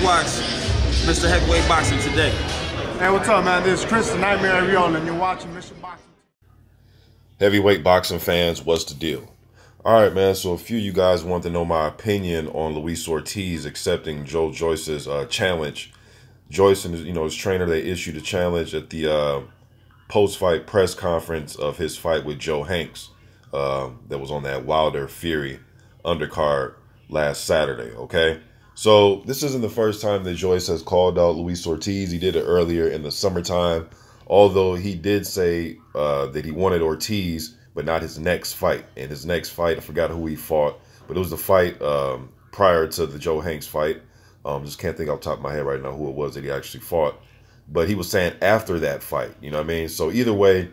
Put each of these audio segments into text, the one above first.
Let's watch Mr. Heavyweight Boxing today. Hey, what's up, man? This is Chris, the Nightmare Ariel, and you're watching Mission Boxing. Heavyweight boxing fans, what's the deal? All right, man. So a few of you guys want to know my opinion on Luis Ortiz accepting Joyce's challenge. Joyce and his trainer, they issued a challenge at the post-fight press conference of his fight with Joe Hanks that was on that Wilder Fury undercard last Saturday. Okay, so this isn't the first time that Joyce has called out Luis Ortiz. He did it earlier in the summertime, although he did say that he wanted Ortiz, but not his next fight. And his next fight, I forgot who he fought, but it was the fight prior to the Joe Hanks fight. Just can't think off the top of my head right now who it was that he actually fought. But he was saying after that fight, you know what I mean? So either way,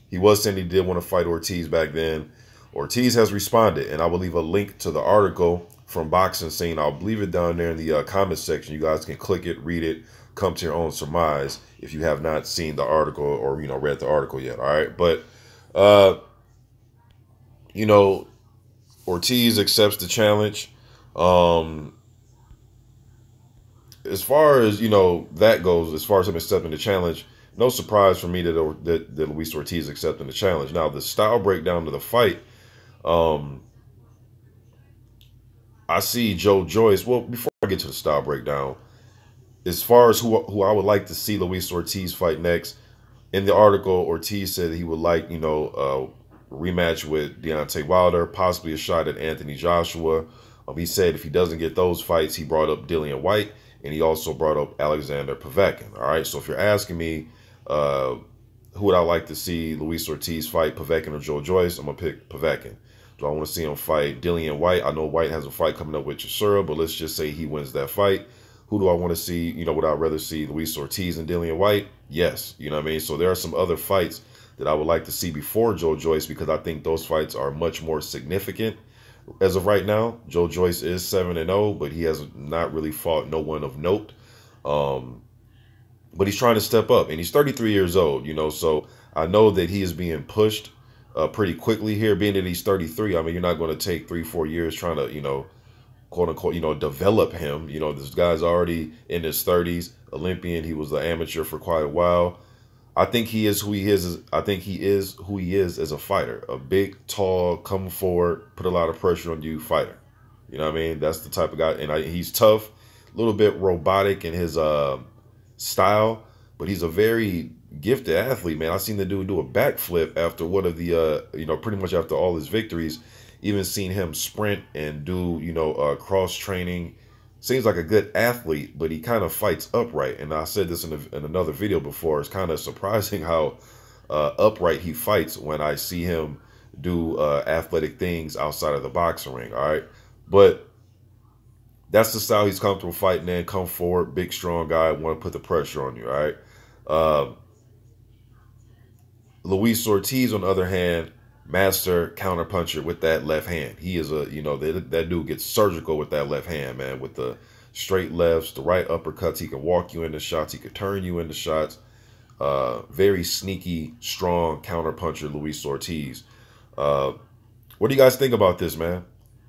he was saying he did want to fight Ortiz back then. Ortiz has responded, and I will leave a link to the article from Boxing Scene. I'll leave it down there in the comments section. You guys can click it, read it, come to your own surmise if you have not seen the article or, read the article yet, all right? But, Ortiz accepts the challenge. As far as, that goes, as far as him accepting the challenge, no surprise for me that Luis Ortiz accepting the challenge. Now, the style breakdown to the fight, I see Joyce. Well, before I get to the style breakdown, as far as who I would like to see Luis Ortiz fight next, in the article, Ortiz said he would like, a rematch with Deontay Wilder, possibly a shot at Anthony Joshua. He said if he doesn't get those fights, he brought up Dillian White, and he also brought up Alexander Povetkin. All right, so if you're asking me who would I like to see Luis Ortiz fight, Povetkin or Joyce, I'm going to pick Povetkin. Do I want to see him fight Dillian White? I know White has a fight coming up with Chisora, but let's just say he wins that fight. Who do I want to see? Would I rather see Luis Ortiz and Dillian White? Yes. You know what I mean? So there are some other fights that I would like to see before Joyce, because I think those fights are much more significant. As of right now, Joyce is 7-0, but he has not really fought no one of note. But he's trying to step up, and he's 33 years old, so I know that he is being pushed pretty quickly here, being that he's 33. I mean, you're not going to take 3-4 years trying to, quote unquote, develop him. This guy's already in his 30s, Olympian. He was an amateur for quite a while. I think he is who he is. I think he is who he is as a fighter. A big, tall, come forward, put a lot of pressure on you fighter. You know what I mean? That's the type of guy. And he's tough, a little bit robotic in his style, but he's a very gifted athlete, man. I seen the dude do a backflip after one of the, pretty much after all his victories. Even seen him sprint and do, cross training. Seems like a good athlete, but he kind of fights upright. And I said this in another video before. It's kind of surprising how upright he fights when I see him do athletic things outside of the boxing ring. All right. But that's the style he's comfortable fighting in. Come forward, big, strong guy, want to put the pressure on you. All right. Luis Ortiz, on the other hand, master counterpuncher with that left hand. He is that dude gets surgical with that left hand, man, with the straight lefts, the right uppercuts. He can walk you into shots. He could turn you into shots. Very sneaky, strong counterpuncher, Luis Ortiz. What do you guys think about this, man?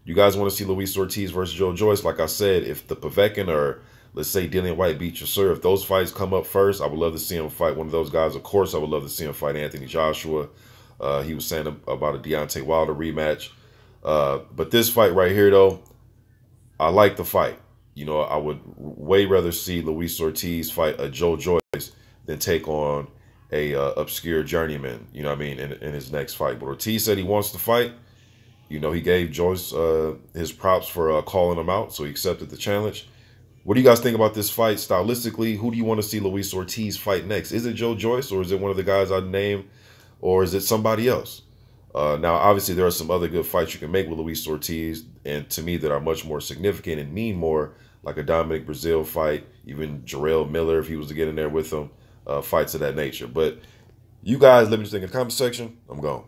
You guys want to see Luis Ortiz versus Joyce? Like I said, if the Povetkin or, let's say, Dillian White beat Chisora, if those fights come up first, I would love to see him fight one of those guys. Of course, I would love to see him fight Anthony Joshua. He was saying about a Deontay Wilder rematch. But this fight right here, though, I like the fight. I would way rather see Luis Ortiz fight a Joyce than take on a obscure journeyman, you know what I mean, in his next fight. But Ortiz said he wants to fight. He gave Joyce his props for calling him out, so he accepted the challenge. What do you guys think about this fight stylistically? Who do you want to see Luis Ortiz fight next? Is it Joyce, or is it one of the guys I named? Or is it somebody else? Now, obviously, there are some other good fights you can make with Luis Ortiz, and to me, that are much more significant and mean more, like a Dominic Brazil fight, even Jarrell Miller, if he was to get in there with him, fights of that nature. But you guys, let me just think in the comment section. I'm gone.